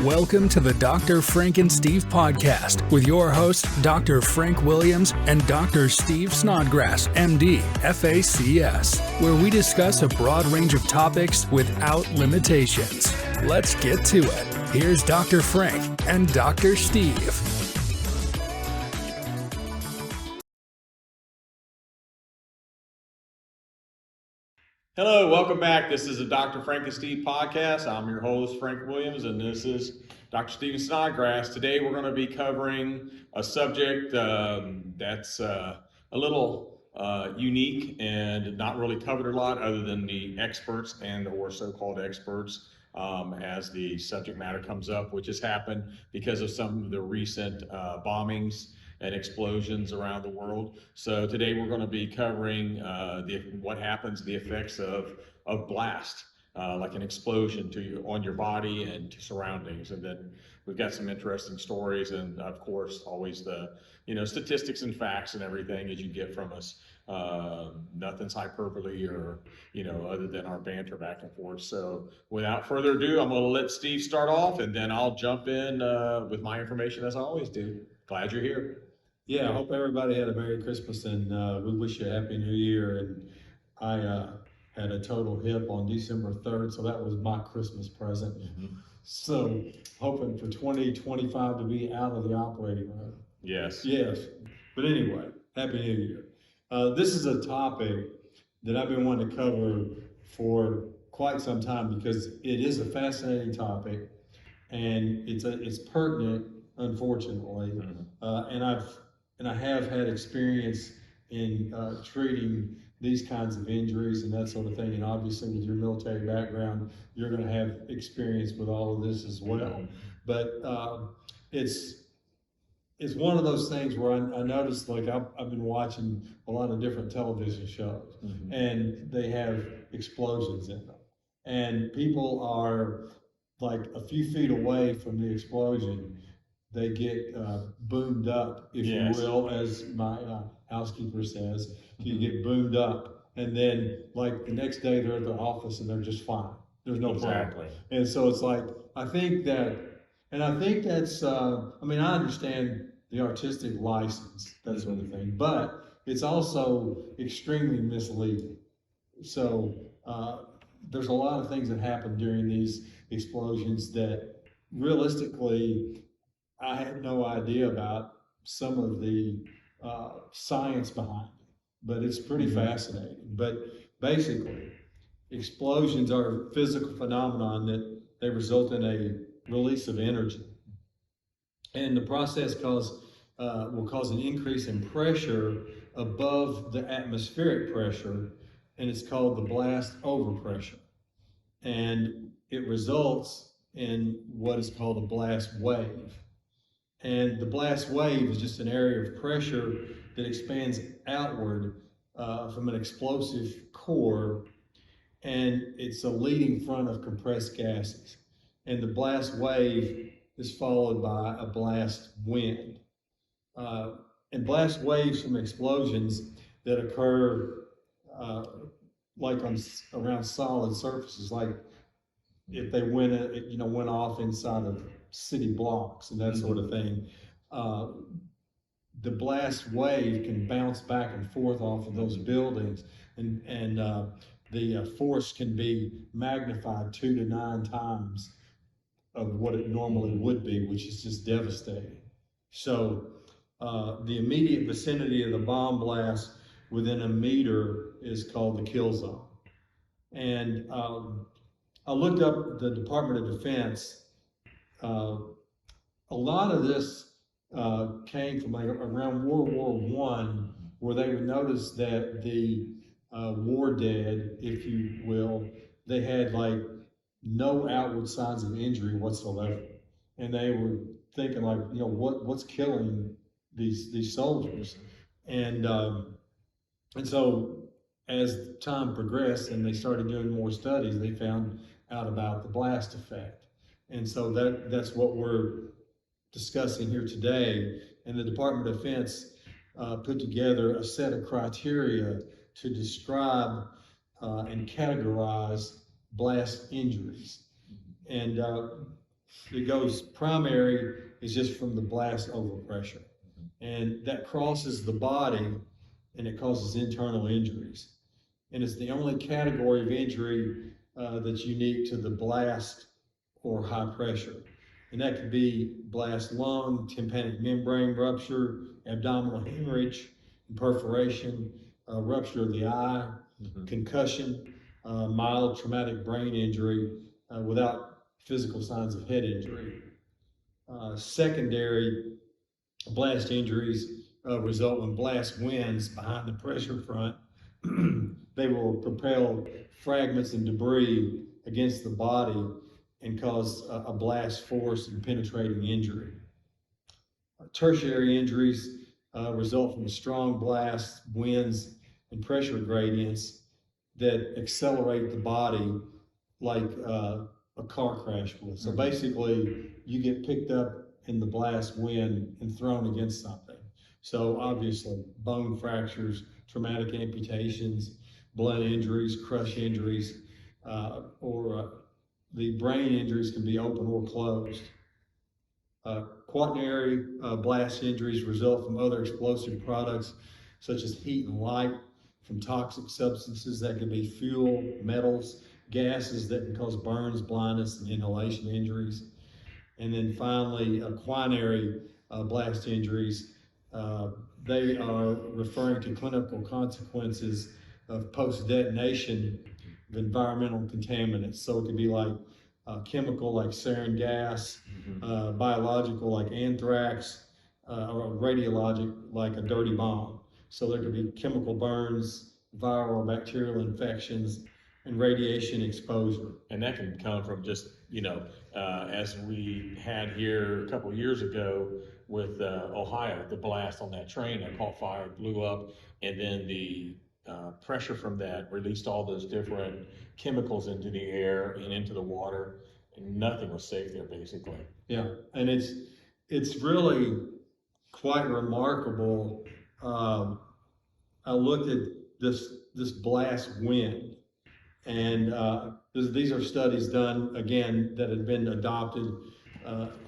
Welcome to the Dr. Frankensteve podcast with your hosts, Dr. Frank Williams and Dr. Steve Snodgrass, MD, FACS, where we discuss a broad range of topics without limitations. Let's get to it. Here's Dr. Frank and Dr. Steve. Hello, welcome back. This is the Dr. Frankensteve podcast. I'm your host, Frank Williams, and this is Dr. Steven Snodgrass. Today we're going to be covering a subject that's a little unique and not really covered a lot other than the experts and or so-called experts as the subject matter comes up, which has happened because of some of the recent bombings and explosions around the world. So today we're going to be covering what happens, the effects of blast, like an explosion on your body and to surroundings. And then we've got some interesting stories, and of course always the statistics and facts and everything as you get from us. Nothing's hyperbole or other than our banter back and forth. So without further ado, I'm going to let Steve start off, and then I'll jump in with my information as I always do. Glad you're here. Yeah, I hope everybody had a Merry Christmas, and we wish you a Happy New Year. And I had a total hip on December 3rd, so that was my Christmas present. Mm-hmm. So hoping for 2025 to be out of the operating room. Yes. Yes. But anyway, Happy New Year. This is a topic that I've been wanting to cover for quite some time because it is a fascinating topic, and it's pertinent, unfortunately. Mm-hmm. And I have had experience in treating these kinds of injuries and that sort of thing. And obviously with your military background, you're going to have experience with all of this as well. But it's one of those things where I noticed, like I've been watching a lot of different television shows, mm-hmm. and they have explosions in them. And people are like a few feet away from the explosion. They get boomed up, if yes. you will, as my housekeeper says. You get boomed up, and then like the next day they're at the office and they're just fine. There's no problem. And so it's like, I think that's, I understand the artistic license, that sort of thing, but it's also extremely misleading. So there's a lot of things that happen during these explosions that realistically, I had no idea about some of the science behind it, but it's pretty mm-hmm. fascinating. But basically, explosions are a physical phenomenon that they result in a release of energy. And the process will cause an increase in pressure above the atmospheric pressure, and it's called the blast overpressure. And it results in what is called a blast wave. And the blast wave is just an area of pressure that expands outward from an explosive core, and it's a leading front of compressed gases. And the blast wave is followed by a blast wind. And blast waves from explosions that occur like around solid surfaces, like if they went off inside of city blocks and that mm-hmm. sort of thing, the blast wave can bounce back and forth off of those buildings, and the force can be magnified 2 to 9 times of what it normally would be, which is just devastating. So the immediate vicinity of the bomb blast within a meter is called the kill zone. And I looked up the Department of Defense. A lot of this came from around World War I, where they would notice that the war dead, if you will, they had like no outward signs of injury whatsoever. And they were thinking like, what's killing these soldiers? And so as time progressed and they started doing more studies, they found out about the blast effect. And so that's what we're discussing here today. And the Department of Defense put together a set of criteria to describe and categorize blast injuries. And It goes primary is just from the blast overpressure. And that crosses the body and it causes internal injuries. And it's the only category of injury that's unique to the blast or high pressure. And that could be blast lung, tympanic membrane rupture, abdominal hemorrhage, perforation, rupture of the eye, concussion, mild traumatic brain injury without physical signs of head injury. Secondary blast injuries result when blast winds behind the pressure front. They will propel fragments and debris against the body and cause a blast force and penetrating injury. Tertiary injuries result from strong blast winds and pressure gradients that accelerate the body like a car crash would. So basically, you get picked up in the blast wind and thrown against something. So obviously, bone fractures, traumatic amputations, blunt injuries, crush injuries, or the brain injuries can be open or closed. Quaternary blast injuries result from other explosive products such as heat and light, from toxic substances that can be fuel, metals, gases that can cause burns, blindness, and inhalation injuries. And then finally, quinary blast injuries. They are referring to clinical consequences of post-detonation of environmental contaminants. So it could be like chemical like sarin gas, biological like anthrax, or radiologic like a dirty bomb. So there could be chemical burns, viral or bacterial infections, and radiation exposure. And that can come from just, as we had here a couple of years ago with Ohio, the blast on that train that caught fire, blew up, and then the pressure from that released all those different chemicals into the air and into the water, and nothing was safe there, basically. Yeah, and it's really quite remarkable. I looked at this blast wind, and these are studies done again that had been adopted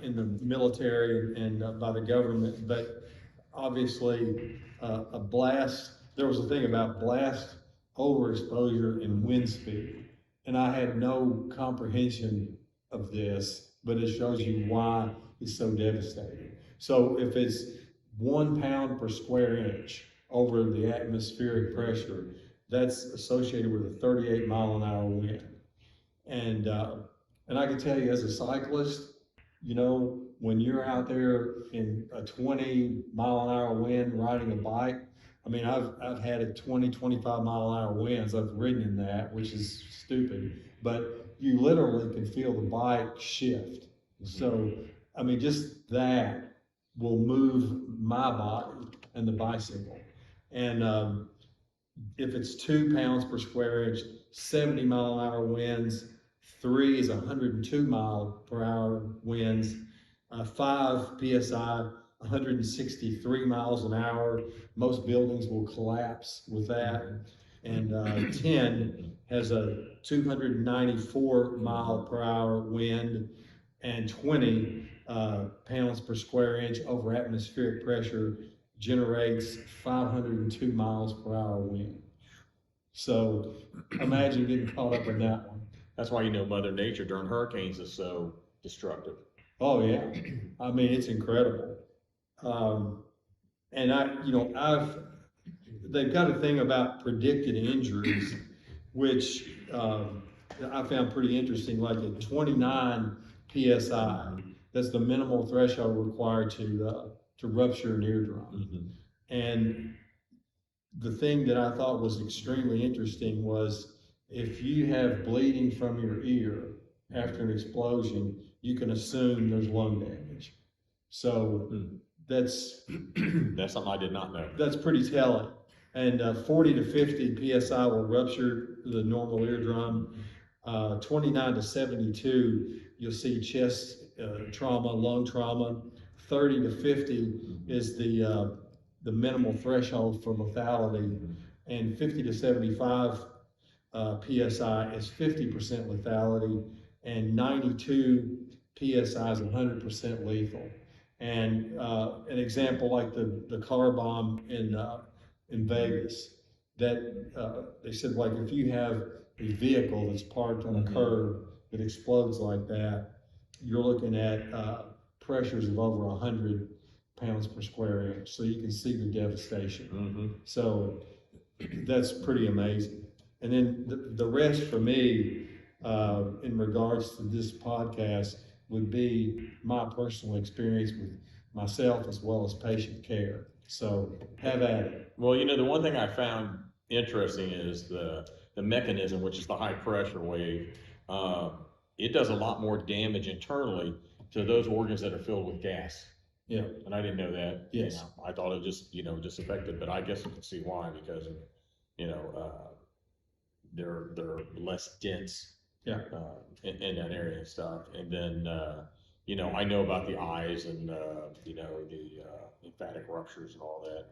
in the military and by the government. But obviously, a blast. There was a thing about blast overexposure and wind speed, and I had no comprehension of this, but it shows you why it's so devastating. So if it's 1 pound per square inch over the atmospheric pressure, that's associated with a 38-mile-an-hour wind. And I can tell you as a cyclist, when you're out there in a 20-mile-an-hour wind riding a bike, I mean, I've had it 20-25-mile-an-hour winds. I've ridden in that, which is stupid, but you literally can feel the bike shift. So, I mean, just that will move my body and the bicycle. And if it's 2 pounds per square inch, 70-mile-an-hour winds, 3 is 102-mile-per-hour winds, 5 PSI, 163 miles an hour. Most buildings will collapse with that. And 10 has a 294-mile-per-hour wind, and 20 pounds per square inch over atmospheric pressure generates 502 miles per hour wind. So imagine getting caught up in that one. That's why Mother Nature during hurricanes is so destructive. Oh yeah, I mean it's incredible. And they've got a thing about predicted injuries, which I found pretty interesting. Like at 29 PSI, that's the minimal threshold required to rupture an eardrum. And the thing that I thought was extremely interesting was if you have bleeding from your ear after an explosion, you can assume there's lung damage. So that's something I did not know. That's pretty telling. And 40 to 50 PSI will rupture the normal eardrum. 29 to 72, you'll see chest trauma, lung trauma. 30 to 50 is the minimal threshold for lethality, and 50 to 75 PSI is 50% lethality, and 92 PSI is 100% lethal. And an example like the car bomb in Vegas, that they said, like, if you have a vehicle that's parked on a curb that explodes like that, you're looking at pressures of over 100 pounds per square inch. So you can see the devastation. So that's pretty amazing. And then the rest for me, in regards to this podcast, would be my personal experience with myself as well as patient care. So have at it. Well, the one thing I found interesting is the mechanism, which is the high pressure wave. Uh, it does a lot more damage internally to those organs that are filled with gas. Yeah. And I didn't know that. Yes. I thought it just affected, but I guess you can see why, because of, they're less dense. Yeah. In that area and stuff. And then, I know about the eyes and, the lymphatic ruptures and all that.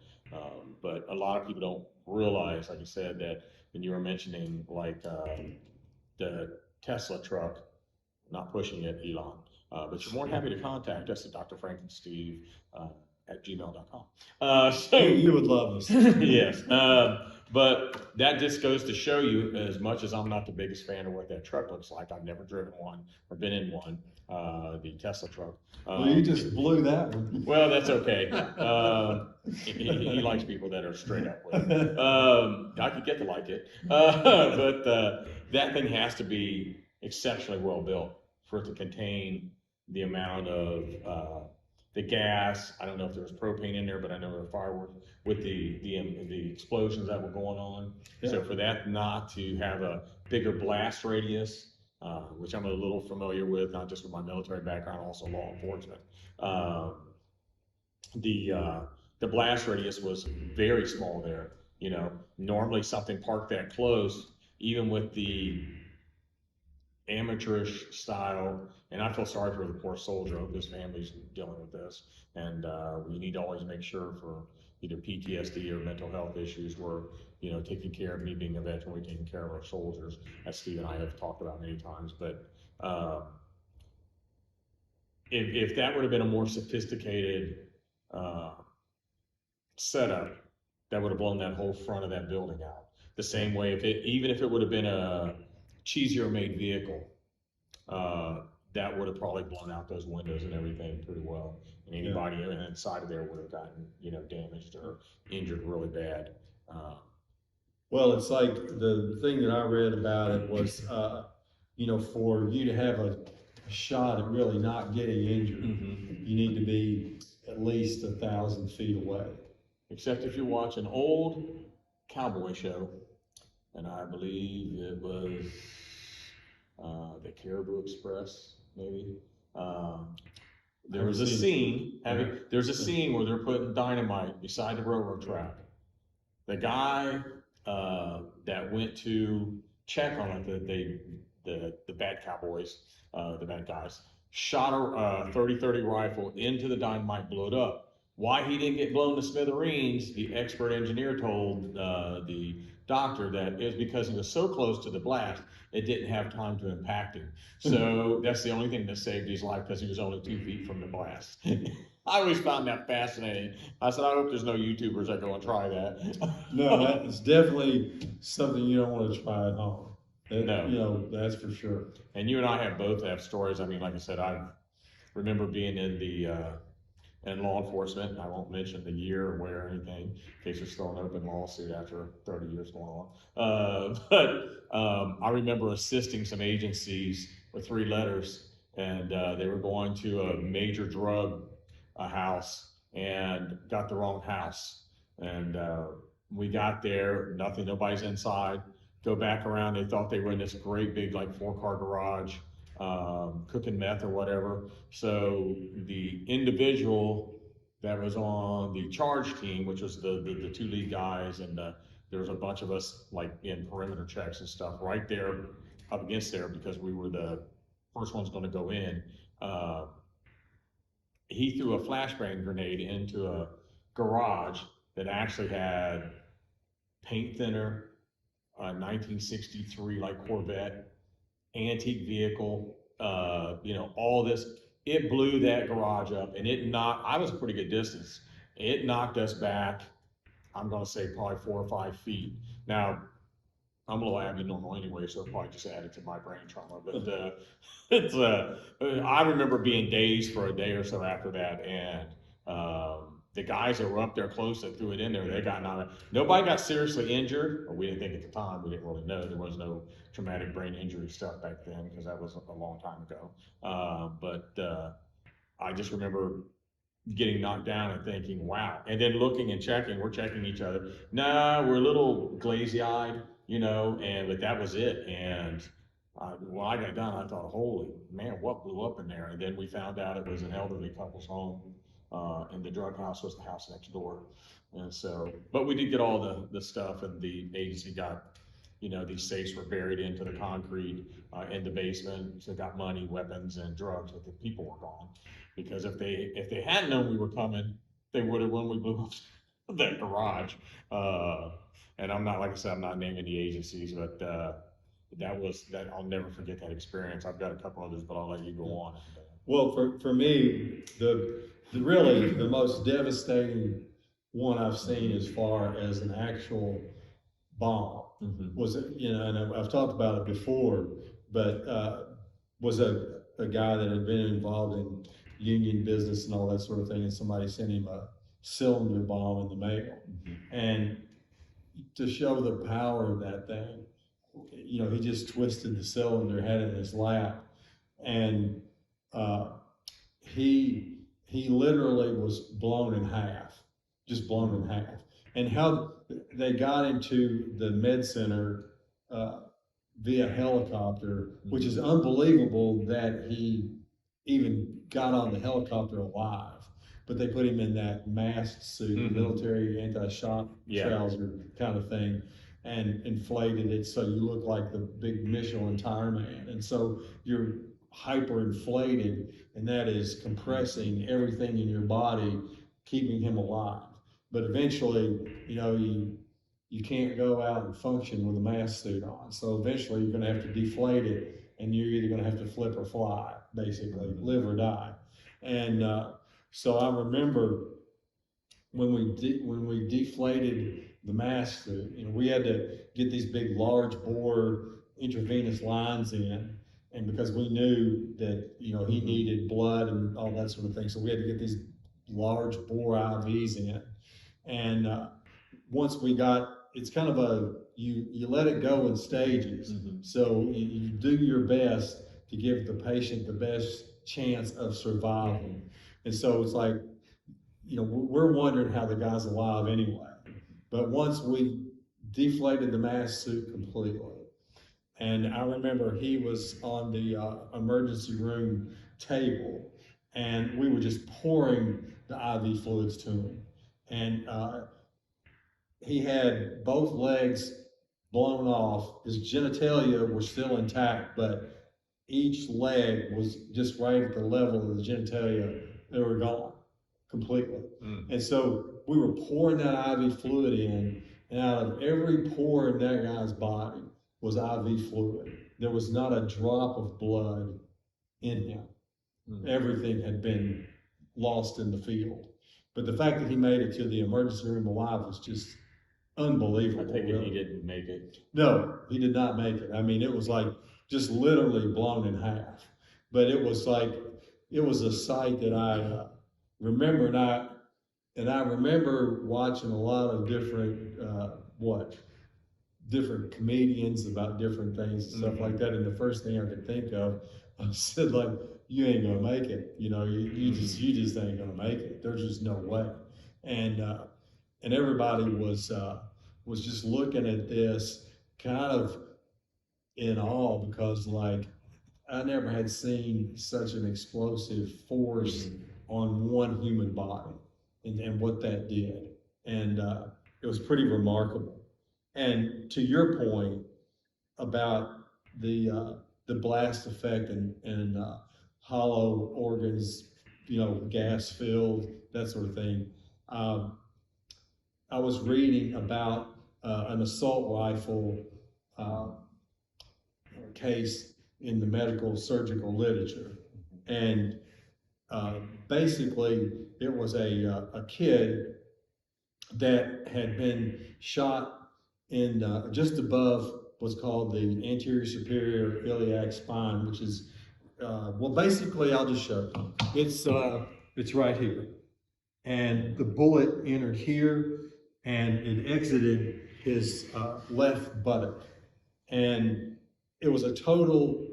But a lot of people don't realize, like you said, that when you were mentioning like the Tesla truck, not pushing it, Elon, but you're more than happy to contact us at Dr. Frankensteve at gmail.com. So you would love us. Yes. But that just goes to show you, as much as I'm not the biggest fan of what that truck looks like, I've never driven one or been in one, the Tesla truck. Well, you just blew that one. Well, that's okay. He likes people that are straight up with it. I could get to like it. But that thing has to be exceptionally well built for it to contain the amount of the gas. I don't know if there was propane in there, but I know there were fireworks with the explosions that were going on. Yeah. So for that not to have a bigger blast radius, which I'm a little familiar with, not just with my military background, also law enforcement. The blast radius was very small there. Normally something parked that close, even with the amateurish style, and I feel sorry for the poor soldier. His family's dealing with this, and we need to always make sure for either PTSD or mental health issues, we're taking care of, me being a veteran, we're taking care of our soldiers, as Steve and I have talked about many times. But if that would have been a more sophisticated setup, that would have blown that whole front of that building out. The same way, even if it would have been a cheesier made vehicle, that would have probably blown out those windows and everything pretty well. And anybody inside of there would have gotten, damaged or injured really bad. Well, it's like the thing that I read about it was, for you to have a shot at really not getting injured, you need to be at least 1,000 feet away. Except if you watch an old cowboy show, and I believe it was the Caribou Express, maybe. There was a scene. There's a scene where they're putting dynamite beside the railroad track. The guy that went to check on it, the bad cowboys, the bad guys, shot a 30-30 rifle into the dynamite, blew it up. Why he didn't get blown to smithereens, the expert engineer told the doctor that it was because he was so close to the blast, it didn't have time to impact him. So that's the only thing that saved his life, because he was only 2 feet from the blast. I always found that fascinating. I said, I hope there's no YouTubers that go and try that. No, that is definitely something you don't want to try at home. No. That's for sure. And you and I both have stories. I mean, like I said, I remember being in law enforcement. I won't mention the year or where or anything, in case there's still an open lawsuit after 30 years going on. But I remember assisting some agencies with 3 letters, and they were going to a major drug house and got the wrong house. And we got there, nobody's inside. Go back around, they thought they were in this great big, like, 4-car garage, cooking meth or whatever. So the individual that was on the charge team, which was the 2 lead guys, and there was a bunch of us, like, in perimeter checks and stuff right there up against there, because we were the first ones going to go in. He threw a flashbang grenade into a garage that actually had paint thinner, a 1963 like Corvette, antique vehicle, all this. It blew that garage up, and I was a pretty good distance. It knocked us back, I'm gonna say probably 4 or 5 feet. Now, I'm a little abnormal anyway, so it probably just added to my brain trauma. But I remember being dazed for a day or so after that, and the guys that were up there close that threw it in there, they got knocked. Nobody got seriously injured, or we didn't think at the time. We didn't really know there was no traumatic brain injury stuff back then because that was a long time ago. But I just remember getting knocked down and thinking, wow. And then looking and checking, we're checking each other. Nah, we're a little glazy eyed, but that was it. And when I got done, I thought, holy man, what blew up in there? And then we found out it was an elderly couple's home, and the drug house was the house next door. And so, but we did get all the stuff, and the agency got, these safes were buried into the concrete in the basement. So got money, weapons, and drugs, but the people were gone. Because if they hadn't known we were coming, they would have when we blew up that garage. And I'm not, like I said, I'm not naming the agencies, but that I'll never forget that experience. I've got a couple others, but I'll let you go on. Well, for me, really the most devastating one I've seen as far as an actual bomb was, and I've talked about it before, but was a guy that had been involved in union business and all that sort of thing, and somebody sent him a cylinder bomb in the mail. And to show the power of that thing, he just twisted the cylinder, had it in his lap, and he literally was blown in half, just blown in half. And how they got into the med center via helicopter, which is unbelievable that he even got on the helicopter alive. But they put him in that masked suit, military anti-shock trouser kind of thing, and inflated it so you look like the big Michelin tire man. And so you're hyperinflated, and that is compressing everything in your body, keeping him alive. But eventually, you can't go out and function with a mask suit on. So eventually you're gonna have to deflate it, and you're either gonna have to flip or fly, basically, live or die. And so I remember when we deflated the mask suit, we had to get these big, large bore intravenous lines in, and because we knew that he needed blood and all that sort of thing, so we had to get these large bore IVs in. And once we got, it's kind of you let it go in stages. So you do your best to give the patient the best chance of survival. And so it's like, we're wondering how the guy's alive anyway. But once we deflated the mask suit completely, and I remember he was on the emergency room table, and we were just pouring the IV fluids to him. And he had both legs blown off. His genitalia were still intact, but each leg was just right at the level of the genitalia. They were gone completely. And so we were pouring that IV fluid in, and out of every pore in that guy's body was IV fluid. There was not a drop of blood in him. Everything had been lost in the field. But the fact that he made it to the emergency room alive was just unbelievable. I take it he didn't make it. No, he did not make it. I mean, it was like just literally blown in half. But it was a sight that I remember, and I remember watching a lot of different different comedians about different things and stuff like that. And the first thing I could think of, I said, like, you ain't gonna make it. You just ain't gonna make it. There's just no way. And everybody was just looking at this kind of in awe, because like I never had seen such an explosive force on one human body, and what that did. And it was pretty remarkable. And to your point about the blast effect and hollow organs, gas filled, that sort of thing. I was reading about an assault rifle case in the medical surgical literature. And basically, it was a kid that had been shot in just above what's called the anterior superior iliac spine, which is well, basically, I'll just show you. It's right here, and the bullet entered here, and it exited his left buttock, and it was a total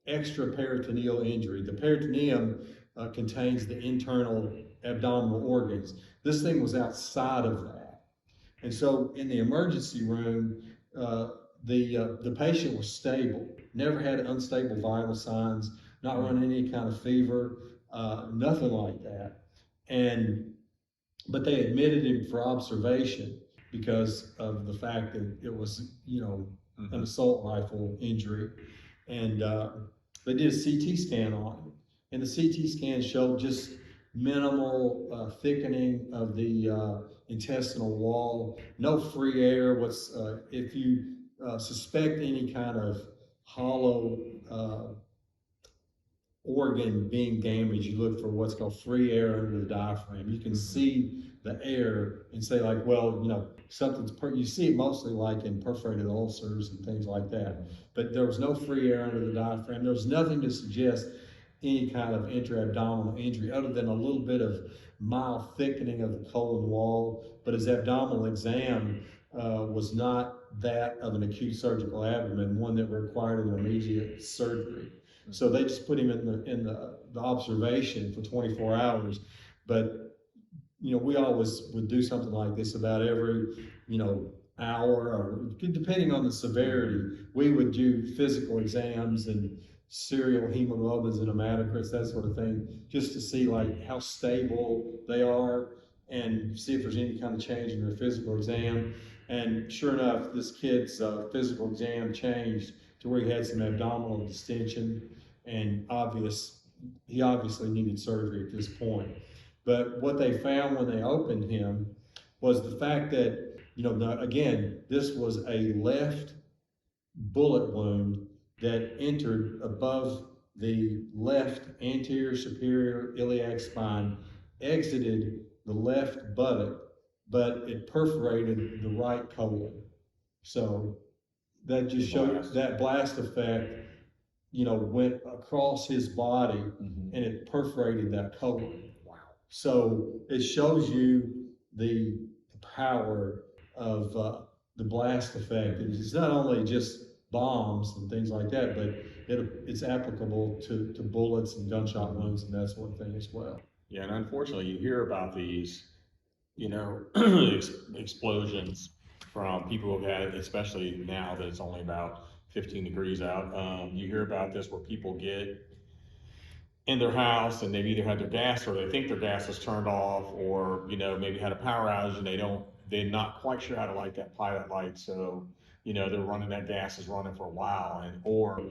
extraperitoneal injury. The peritoneum contains the internal abdominal organs. This thing was outside of that. And so in the emergency room, the patient was stable, never had unstable vital signs, not running any kind of fever, nothing like that. But they admitted him for observation because of the fact that it was, an assault rifle injury. And they did a CT scan on him. And the CT scan showed just minimal thickening of the intestinal wall, no free air. If you suspect any kind of hollow organ being damaged, you look for what's called free air under the diaphragm. You can see the air and say like, well, you see it mostly like in perforated ulcers and things like that. But there was no free air under the diaphragm. There was nothing to suggest any kind of intra-abdominal injury other than a little bit of mild thickening of the colon wall. But his abdominal exam was not that of an acute surgical abdomen, one that required an immediate surgery. So they just put him in the observation for 24 hours. But we always would do something like this about every hour, or depending on the severity, we would do physical exams and serial hemoglobins and hematocrits, that sort of thing, just to see like how stable they are and see if there's any kind of change in their physical exam. And sure enough, this kid's physical exam changed to where he had some abdominal distension, and he obviously needed surgery at this point. But what they found when they opened him was the fact that, again, this was a left bullet wound that entered above the left anterior superior iliac spine, exited the left buttock, but it perforated the right colon. So that just shows that blast effect, went across his body and it perforated that colon. Wow. So it shows you the power of the blast effect. It's not only just bombs and things like that, but it's applicable to bullets and gunshot wounds and that sort of thing as well. Yeah, and unfortunately, you hear about these, explosions from people who've had, especially now that it's only about 15 degrees out. You hear about this where people get in their house and they've either had their gas, or they think their gas is turned off, or maybe had a power outage and they're not quite sure how to light that pilot light. So they're running, that gas is running for a while, or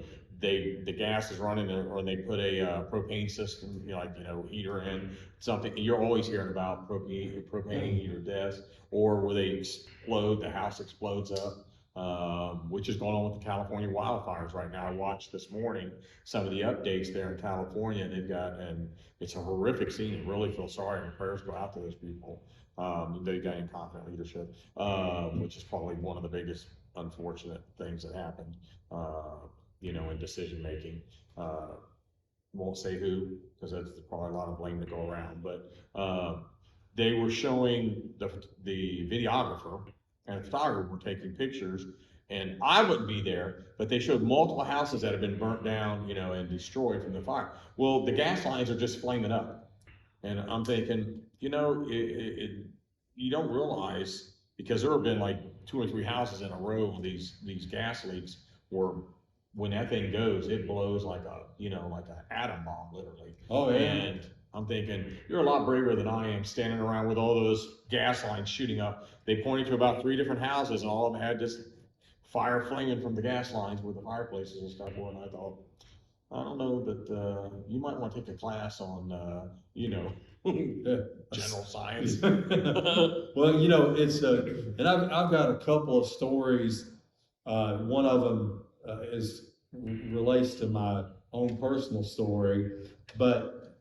the gas is running, or they put a propane system, heater in something. You're always hearing about propane heater deaths, or where they explode, the house explodes up, which is going on with the California wildfires right now. I watched this morning some of the updates there in California, and it's a horrific scene. I really feel sorry, and prayers go out to those people. They got incompetent leadership, which is probably one of the biggest unfortunate things that happened, in decision making. Won't say who, because that's probably a lot of blame to go around, but they were showing the videographer and the photographer were taking pictures, and I wouldn't be there, but they showed multiple houses that have been burnt down, and destroyed from the fire. Well, the gas lines are just flaming up, and I'm thinking, you don't realize, because there have been like 2 or 3 houses in a row of these gas leaks where when that thing goes, it blows like an atom bomb, literally. Oh, yeah. And I'm thinking, you're a lot braver than I am, standing around with all those gas lines shooting up. They pointed to about 3 different houses, and all of them had this fire flaming from the gas lines where the fireplaces and stuff were. And I thought, I don't know that you might want to take a class on, general science. Well, it's and I've got a couple of stories. One of them is relates to my own personal story, but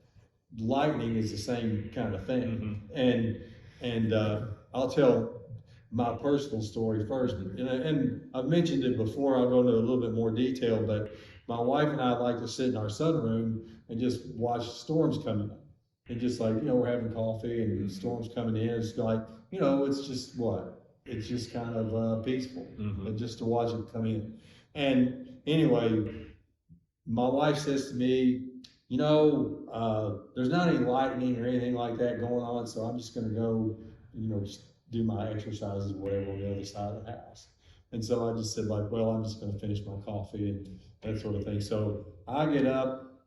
lightning is the same kind of thing. And I'll tell my personal story first. And I've mentioned it before. I'll go into a little bit more detail, but my wife and I like to sit in our sunroom and just watch storms coming up. And just like, we're having coffee and the storm's coming in. It's like, it's just what? It's just kind of peaceful, just to watch it come in. And anyway, my wife says to me, there's not any lightning or anything like that going on, so I'm just gonna go, just do my exercises or whatever on the other side of the house. And so I just said like, well, I'm just gonna finish my coffee and that sort of thing. So I get up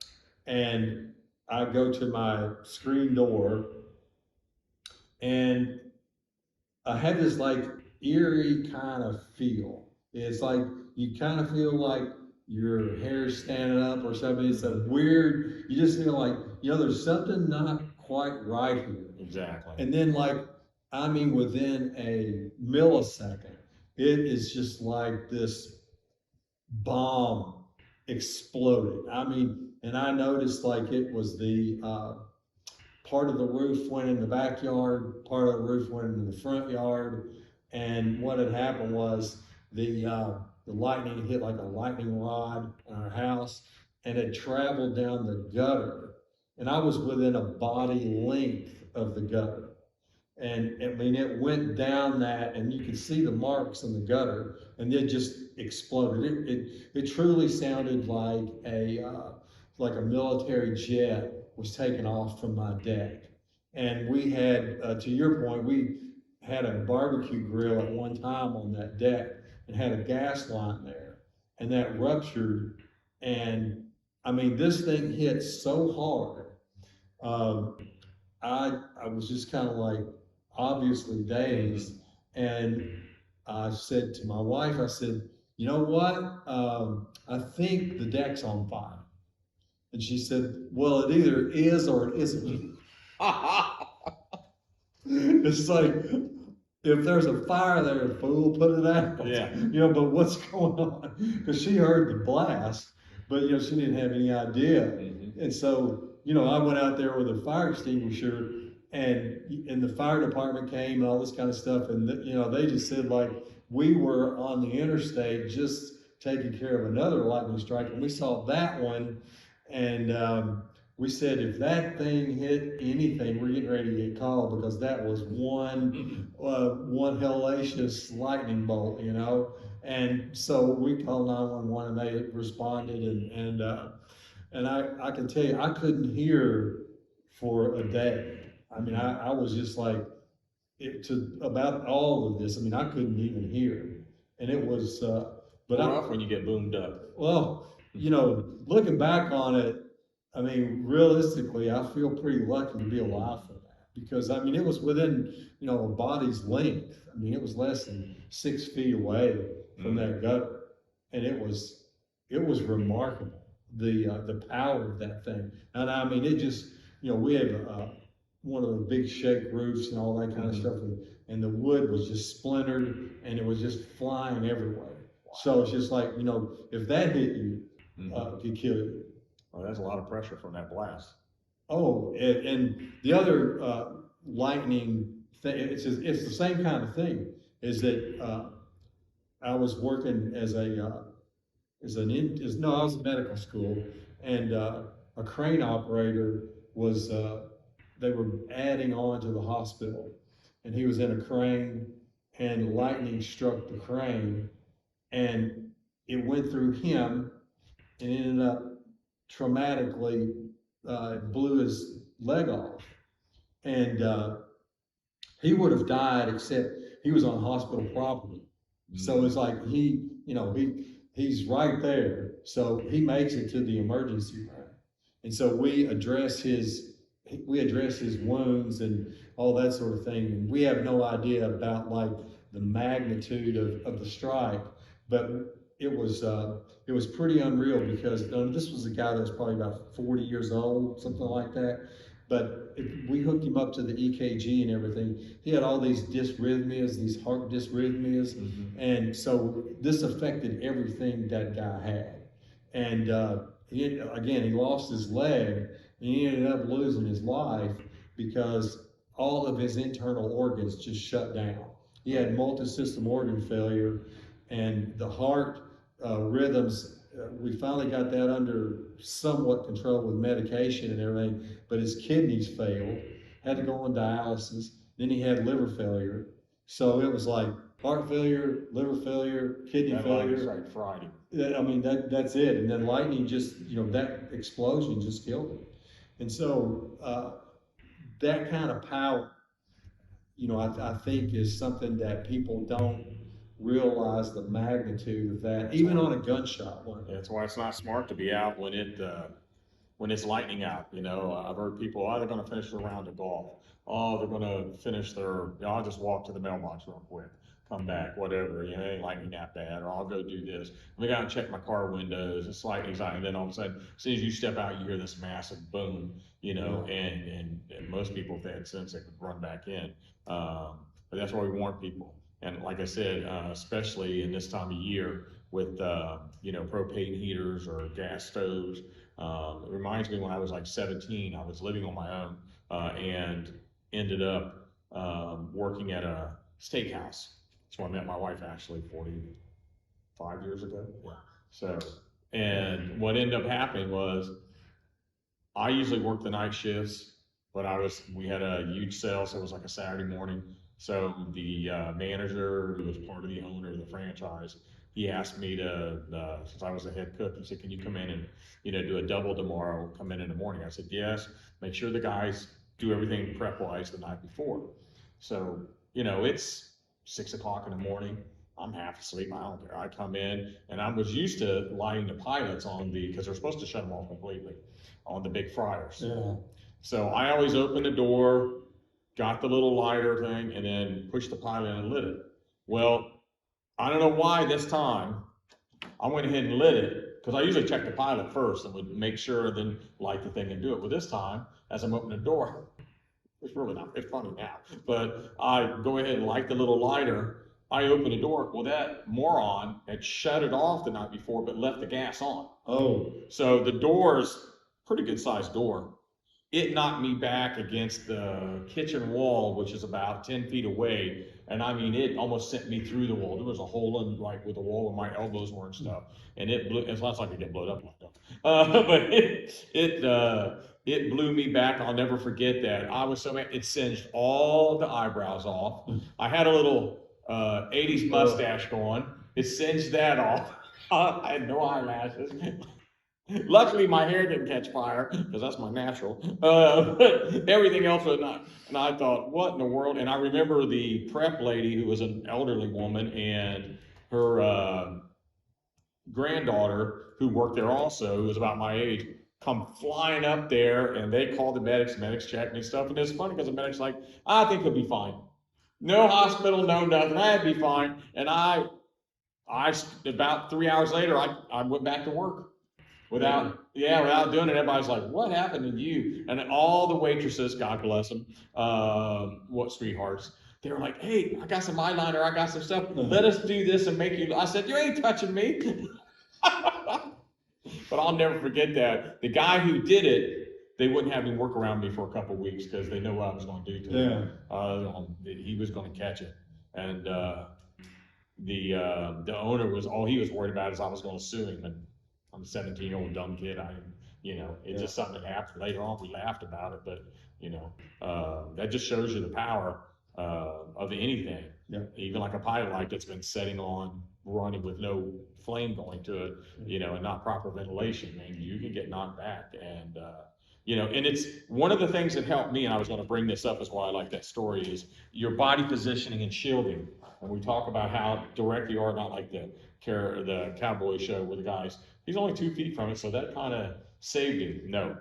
and I go to my screen door, and I had this like eerie kind of feel. It's like you kind of feel like your hair's standing up or something. It's a weird, you just feel like, there's something not quite right here. Exactly. And then within a millisecond, it is just like this bomb exploded. And I noticed like it was the, part of the roof went in the backyard, part of the roof went into the front yard, and what had happened was the lightning hit like a lightning rod in our house, and it traveled down the gutter, and I was within a body length of the gutter. And it went down that, and you could see the marks in the gutter, and it just exploded. It truly sounded like a military jet was taken off from my deck. And we had, to your point, we had a barbecue grill at one time on that deck and had a gas line there, and that ruptured. And this thing hit so hard. Um, I was just kind of like obviously dazed, and I said to my wife, I said, you know what? I think the deck's on fire. And she said, well, it either is or it isn't. It's like, if there's a fire there, fool, put it out. Yeah. But what's going on? Because she heard the blast, but she didn't have any idea. And so, I went out there with a fire extinguisher, and the fire department came and all this kind of stuff, and they just said like we were on the interstate just taking care of another lightning strike, and we saw that one, and we said if that thing hit anything, we're getting ready to get called, because that was one hellacious lightning bolt, And so we called 911, and they responded, and I can tell you, I couldn't hear for a day. I was just like, about all of this, I couldn't even hear. And it was, but rough when you get boomed up. well, looking back on it, realistically, I feel pretty lucky to be alive for that, because it was within, a body's length. It was less than 6 feet away from that gutter, and it was remarkable, the power of that thing. And it just, we had one of the big shake roofs and all that kind of stuff, and the wood was just splintered, and it was just flying everywhere. So it's just like, if that hit you, it could kill you. Well, that's a lot of pressure from that blast. Oh, and the other lightning thing, it's the same kind of thing, is that I was working I was in medical school, and a crane operator was, they were adding on to the hospital, and he was in a crane, and lightning struck the crane, and it went through him, and ended up traumatically, blew his leg off. And he would have died, except he was on hospital property. So it's like he's right there. So he makes it to the emergency room. And so we address his wounds and all that sort of thing. And we have no idea about like the magnitude of the strike, but it was pretty unreal, because this was a guy that was probably about 40 years old, something like that. But we hooked him up to the EKG and everything. He had all these dysrhythmias, these heart dysrhythmias. And so this affected everything that guy had. And again, he lost his leg, and he ended up losing his life because all of his internal organs just shut down. He had multi-system organ failure, and the heart rhythms. We finally got that under somewhat control with medication and everything, but his kidneys failed, had to go on dialysis. Then he had liver failure. So it was like heart failure, liver failure, kidney That failure. lightning strike Friday. I mean, that's it. And then lightning just, that explosion just killed him. And so that kind of power, I think is something that people don't realize the magnitude of that, even on a gunshot one. That's why it's not smart to be out when it's lightning out. I've heard people, oh, they're going to finish their round of golf. Oh, they're going to finish I'll just walk to the mailbox real quick, come back, whatever. It ain't lightning that bad, or I'll go do this. I got to check my car windows. It's lightning, and then all of a sudden, as soon as you step out, you hear this massive boom. And most people, if they had sense, they could run back in. But that's why we warn people. And like I said, especially in this time of year with propane heaters or gas stoves. It reminds me when I was like 17, I was living on my own and ended up working at a steakhouse. That's where I met my wife actually 45 years ago. Yeah. So, and what ended up happening was I usually worked the night shifts, but we had a huge sale, so it was like a Saturday morning. So the manager, who was part of the owner of the franchise, he asked me to, since I was the head cook, he said, "Can you come in and do a double tomorrow? Come in the morning." I said, "Yes." Make sure the guys do everything prep wise the night before. So it's 6 o'clock in the morning. I'm half asleep. I don't care. I come in, and I was used to lighting the pilots because they're supposed to shut them off completely on the big fryers. Yeah. So I always opened the door, got the little lighter thing, and then pushed the pilot and lit it. Well, I don't know why this time I went ahead and lit it, because I usually check the pilot first and would make sure, then light the thing and do it. But this time, as I'm opening the door, it's really not, it's funny now, but I go ahead and light the little lighter. I open the door. Well, that moron had shut it off the night before, but left the gas on. Oh. So the door's pretty good sized door. It knocked me back against the kitchen wall, which is about 10 feet away. And I mean, it almost sent me through the wall. There was a hole in, like, with the wall where my elbows were and stuff. And it blew, it's not like it get blown up like that. But it blew me back. I'll never forget that. I was so mad. It singed all the eyebrows off. I had a little 80s mustache going. It singed that off. I had no eyelashes. Luckily, my hair didn't catch fire, because that's my natural. But everything else was not. And I thought, what in the world? And I remember the prep lady, who was an elderly woman, and her granddaughter, who worked there also, who was about my age, come flying up there, and they called the medics. Medics checked me and stuff. And it's funny because the medics like, "I think he'll be fine. No hospital, no nothing. I'd be fine." And I about 3 hours later, I went back to work. Without doing it. Everybody's like, "What happened to you?" And all the waitresses, God bless them, what sweethearts, they were like, "Hey, I got some eyeliner, I got some stuff. Let us do this and make you." I said, "You ain't touching me." But I'll never forget that. The guy who did it, they wouldn't have him work around me for a couple of weeks because they know what I was going to do to him. He was going to catch it. And the owner all he was worried about is I was going to sue him. And I'm a 17-year-old dumb kid. It's just something that happened. Later on, we laughed about it, but that just shows you the power of anything. Yeah. Even like a pilot light that's been setting on, running with no flame going to it, and not proper ventilation, man, you can get knocked back. And and it's one of the things that helped me, and I was going to bring this up as why I like that story, is your body positioning and shielding. And we talk about how direct you are, not like the cowboy show where the guys, he's only 2 feet from it, so that kind of saved him. No,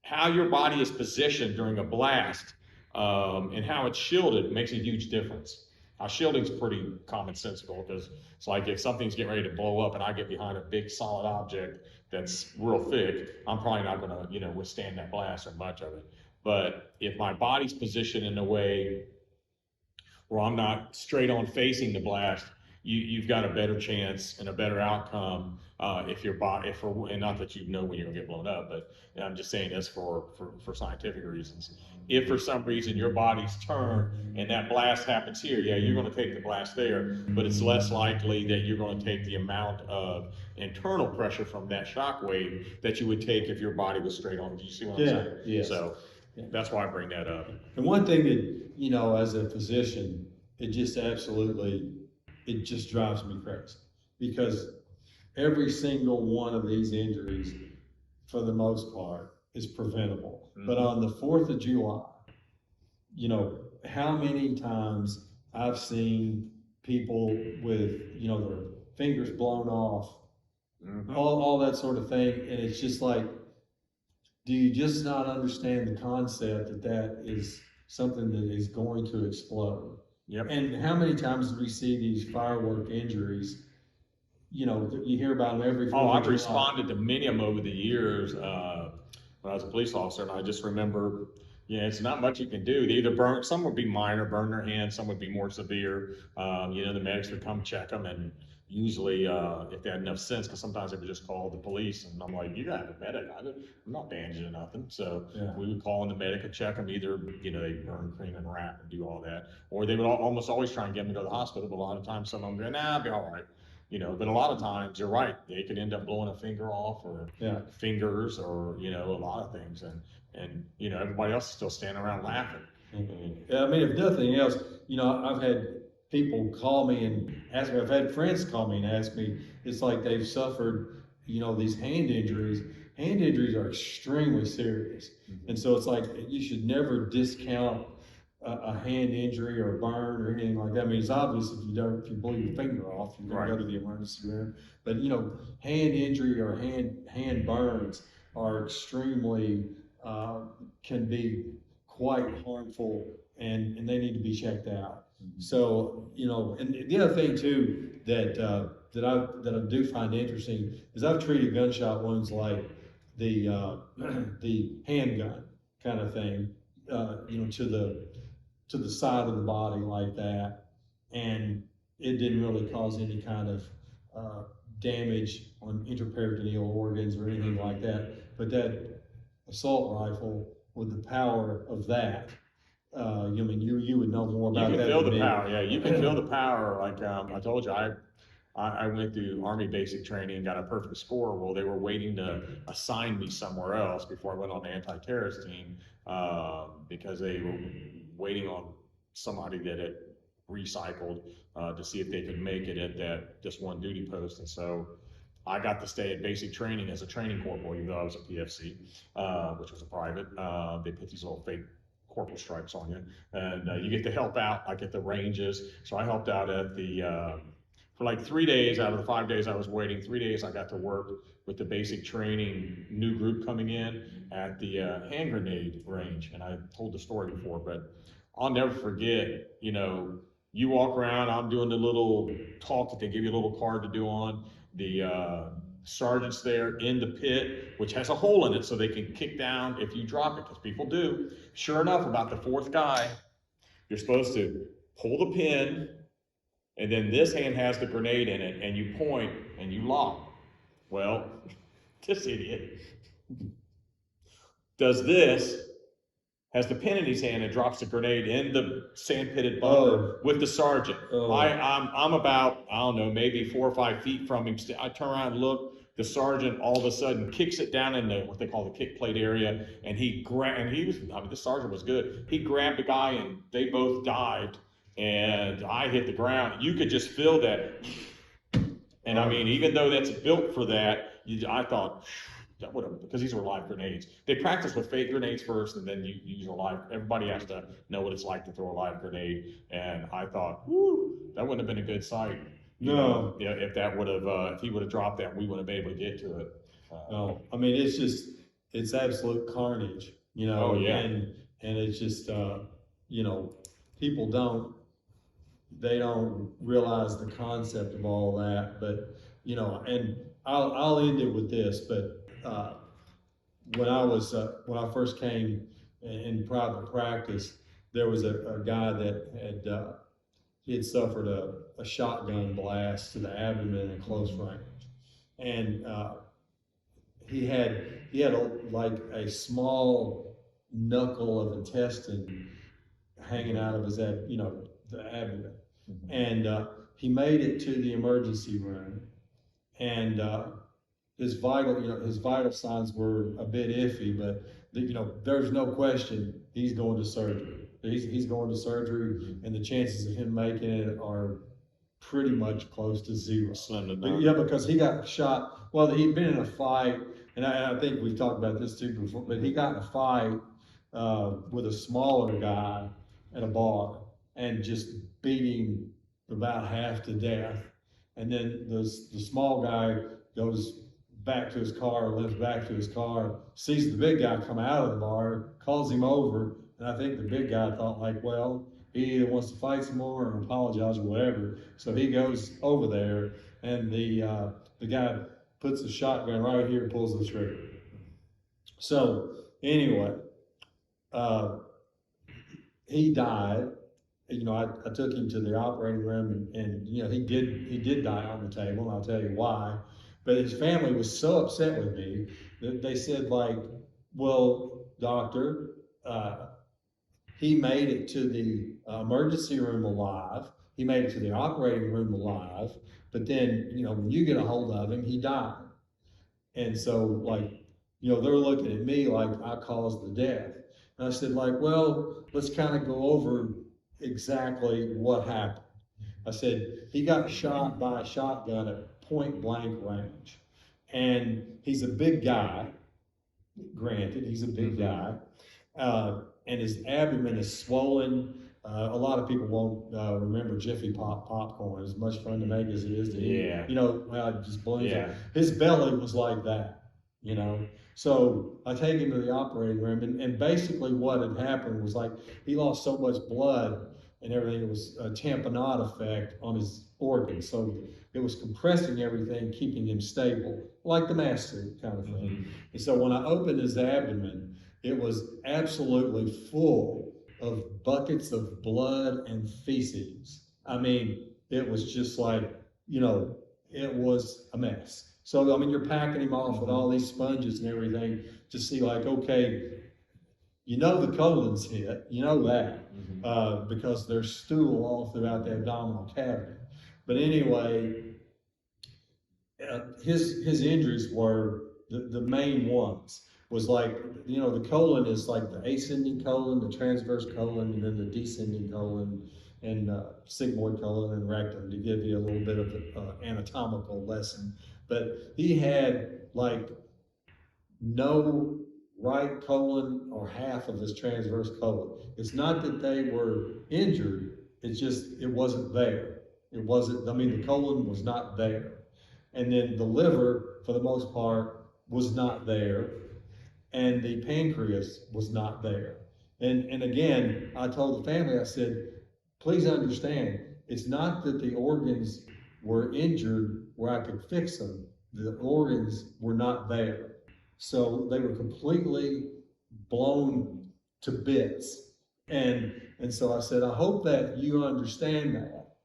how your body is positioned during a blast and how it's shielded makes a huge difference. Shielding's pretty commonsensical, because it's like if something's getting ready to blow up and I get behind a big solid object that's real thick, I'm probably not going to withstand that blast or much of it. But if my body's positioned in a way where I'm not straight on facing the blast, you've got a better chance and a better outcome if your body, and not that you know when you're gonna get blown up, but I'm just saying this for scientific reasons. If for some reason your body's turned and that blast happens here, yeah, you're gonna take the blast there, but it's less likely that you're gonna take the amount of internal pressure from that shock wave that you would take if your body was straight on. Do you see what I'm saying? Yes. So that's why I bring that up. And one thing that, as a physician, it just absolutely, it just drives me crazy, because every single one of these injuries, for the most part, is preventable. But on the 4th of July, how many times I've seen people with, their fingers blown off, all that sort of thing. And it's just like, do you just not understand the concept that that is something that is going to explode? Yep. And how many times do we see these firework injuries? You hear about them every 4th of July. I've responded to many of them over the years when I was a police officer, and I just remember, it's not much you can do. They either burn, some would be minor, burn their hands, some would be more severe. The medics would come check them, and usually if they had enough sense, because sometimes they would just call the police, and I'm like, you got a medic, I'm not bandaging or nothing. So we would call in the medic and check them. Either they burn, cream, and wrap and do all that, or they would almost always try and get them to go to the hospital. But a lot of times some of them go, nah, I'll be all right. But a lot of times you're right, they could end up blowing a finger off, or fingers, or a lot of things, and everybody else is still standing around laughing. Yeah, I mean, if nothing else, I've had people call me and ask me, I've had friends call me and ask me, it's like they've suffered, these hand injuries. Hand injuries are extremely serious. And so it's like, you should never discount a hand injury or a burn or anything like that. I mean, it's obvious if you blow your finger off, you're going to go to the emergency room. But hand injury or hand burns are extremely can be quite harmful, and they need to be checked out. So and the other thing too that I do find interesting is I've treated gunshot wounds like the handgun kind of thing, to the side of the body like that, and it didn't really cause any kind of damage on interperitoneal organs or anything like that. But that assault rifle, with the power of that, you would know more about that. You can feel the power. Yeah, you can feel the power. Like I told you, I went through Army basic training and got a perfect score. Well, they were waiting to assign me somewhere else before I went on the anti-terrorist team, because they were waiting on somebody that had recycled to see if they could make it at that just one duty post. And so I got to stay at basic training as a training corporal, even though I was a PFC, which was a private. They put these little fake corporal stripes on you, and you get to help out like at the ranges. So I helped out at the for like 3 days out of the 5 days I was waiting. 3 days I got to work with the basic training new group coming in at the hand grenade range. And I told the story before, but I'll never forget, you walk around, I'm doing the little talk that they give you a little card to do on. The sergeant's there in the pit, which has a hole in it so they can kick down if you drop it, because people do. Sure enough, about the 4th guy, you're supposed to pull the pin, and then this hand has the grenade in it, and you point and you lock. Well, this idiot does this, has the pin in his hand, and drops the grenade in the sand-pitted bunker with the sergeant. I'm about, I don't know, maybe 4 or 5 feet from him. I turn around and look. The sergeant all of a sudden kicks it down in the what they call the kick plate area, and the sergeant was good. He grabbed the guy, and they both dived, and I hit the ground. You could just feel that. And I mean, even though that's built for that, I thought, that would have, because these were live grenades. They practice with fake grenades first, and then you use a live. Everybody has to know what it's like to throw a live grenade. And I thought, whoo, that wouldn't have been a good sight. No. If that would have, if he would have dropped that, we wouldn't have been able to get to it. No, I mean, it's absolute carnage, Oh, yeah. and it's just, people they don't realize the concept of all that, but, and I'll end it with this, but when I first came in private practice, there was a guy that had he had suffered a shotgun blast to the abdomen at close range, and he had like a small knuckle of intestine hanging out of his the abdomen, and he made it to the emergency room, and his vital signs were a bit iffy, but there's no question he's going to surgery. He's going to surgery, and the chances of him making it are pretty much close to zero. Slim to But, none. yeah, because he got shot. Well, he'd been in a fight, and I think we've talked about this too before. But he got in a fight with a smaller guy at a bar, and just beat him about half to death. And then the small guy goes back to his car, lives back to his car, sees the big guy come out of the bar, calls him over, and I think the big guy thought like, well, he either wants to fight some more or apologize or whatever. So he goes over there, and the guy puts the shotgun right here and pulls the trigger. So anyway, he died. I took him to the operating room, and he did die on the table, and I'll tell you why. But his family was so upset with me that they said like, well, doctor, he made it to the emergency room alive. He made it to the operating room alive. But then, when you get a hold of him, he died. And so, like, they're looking at me like I caused the death. And I said, like, well, let's kind of go over exactly what happened. I said, he got shot by a shotgun at point blank range. And he's a big guy, granted, he's a big guy. And his abdomen is swollen. A lot of people won't remember Jiffy Pop popcorn. As much fun to make as it is to eat. Yeah. It just balloons. Yeah. His belly was like that, So I take him to the operating room, and basically what had happened was like he lost so much blood and everything. It was a tamponade effect on his organs. So it was compressing everything, keeping him stable, like the mask suit kind of thing. And so when I opened his abdomen, it was absolutely full of buckets of blood and feces. I mean, it was just like, it was a mess. So, I mean, you're packing him off with all these sponges and everything to see like, okay, the colon's hit, that, because there's stool all throughout the abdominal cavity. But anyway, his injuries were the main ones. Was like, the colon is like the ascending colon, the transverse colon, and then the descending colon, and sigmoid colon and rectum, to give you a little bit of an anatomical lesson. But he had like no right colon or half of his transverse colon. It's not that they were injured, it's just it wasn't there. It wasn't, the colon was not there. And then the liver, for the most part, was not there. And the pancreas was not there. And again, I told the family, I said, please understand, it's not that the organs were injured where I could fix them. The organs were not there. So they were completely blown to bits. And so I said, I hope that you understand that.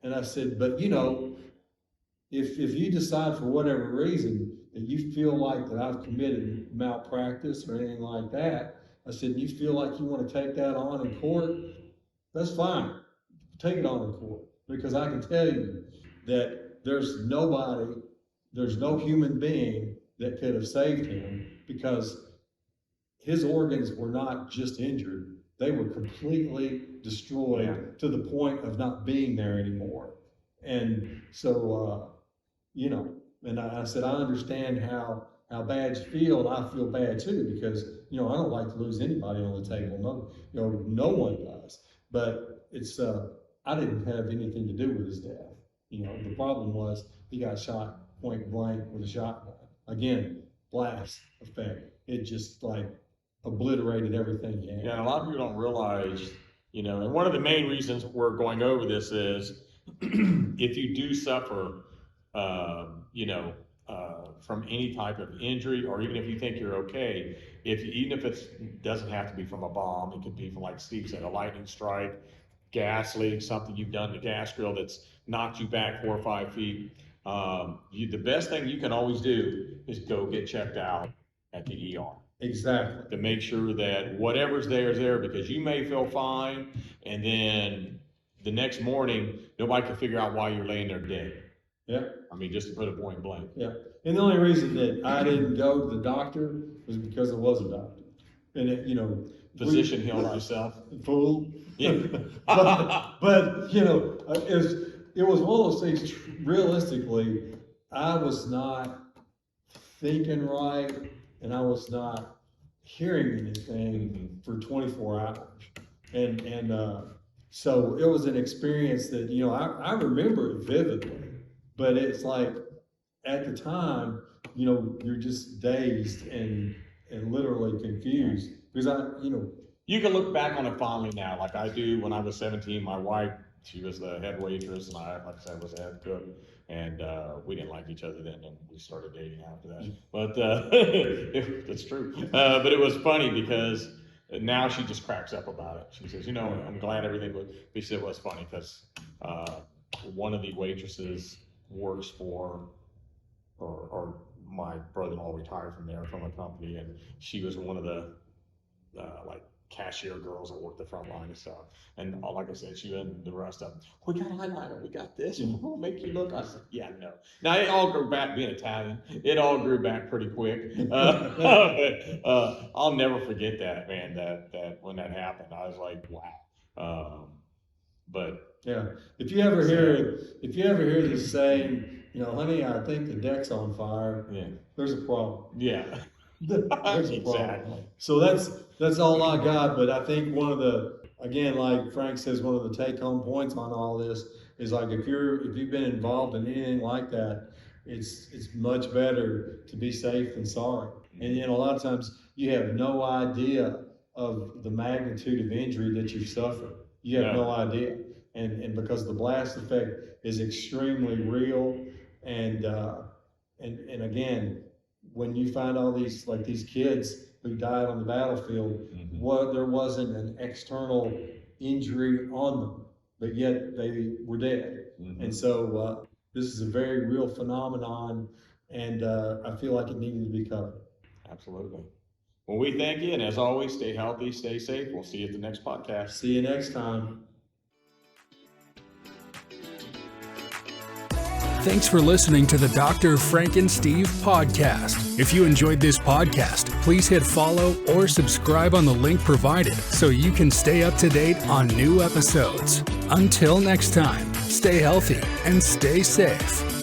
And I said, but if you decide for whatever reason that you feel like that I've committed malpractice or anything like that, I said, you feel like you want to take that on in court, that's fine. Take it on in court. Because I can tell you that there's no human being that could have saved him, because his organs were not just injured, they were completely destroyed to the point of not being there anymore. And so, and I said, I understand how bad you feel, and I feel bad too, because, I don't like to lose anybody on the table. No one does. But it's, I didn't have anything to do with his death. The problem was he got shot point blank with a shotgun. Again, blast effect. It just like obliterated everything he had. Yeah, and a lot of people don't realize, and one of the main reasons we're going over this is if you do suffer, from any type of injury, or even if you think you're okay, even if it doesn't have to be from a bomb, it could be from, like Steve said, a lightning strike, gas leak, something you've done to the gas grill that's knocked you back 4 or 5 feet, the best thing you can always do is go get checked out at the ER. Exactly. To make sure that whatever's there is there, because you may feel fine, and then the next morning, nobody can figure out why you're laying there dead. Yeah. I mean, just to put it point blank. Yeah. And the only reason that I didn't go to the doctor was because I was a doctor. And it, Physician heal thyself. Fool. Yeah. but it was one of those things, realistically, I was not thinking right, and I was not hearing anything for 24 hours. And so it was an experience that, I remember it vividly, but it's like, at the time, you're just dazed and literally confused, because you can look back on it fondly now, like I do. When I was 17, my wife, she was the head waitress, and I, like I said, was the head cook, and we didn't like each other then, and we started dating after that. But it's true. But it was funny because now she just cracks up about it. She says, I'm glad everything was. She said it was funny because one of the waitresses works for, or my brother-in-law retired from a company, and she was one of the like cashier girls that worked the front line and stuff. And like I said, she and the rest of them, we got eyeliner, we got this, we'll make you look. I said, yeah, no. Now it all grew back, being Italian, it all grew back pretty quick. I'll never forget that, man, that when that happened, I was like, wow. But yeah, if you ever hear this saying, honey, I think the deck's on fire, yeah, there's a problem. Yeah. There's a problem. Exactly. So that's all I got. But I think one of the, again, like Frank says, one of the take-home points on all this is, like, if you've been involved in anything like that, it's much better to be safe than sorry. And a lot of times you have no idea of the magnitude of injury that you've suffered. You have no idea, and because the blast effect is extremely real, and again, when you find all these, like, these kids who died on the battlefield, there wasn't an external injury on them, but yet they were dead. And so this is a very real phenomenon, and I feel like it needed to be covered. Absolutely. Well, we thank you, and as always, stay healthy, stay safe. We'll see you at the next podcast. See you next time. Thanks for listening to the Dr. Frankensteve podcast. If you enjoyed this podcast, please hit follow or subscribe on the link provided so you can stay up to date on new episodes. Until next time, stay healthy and stay safe.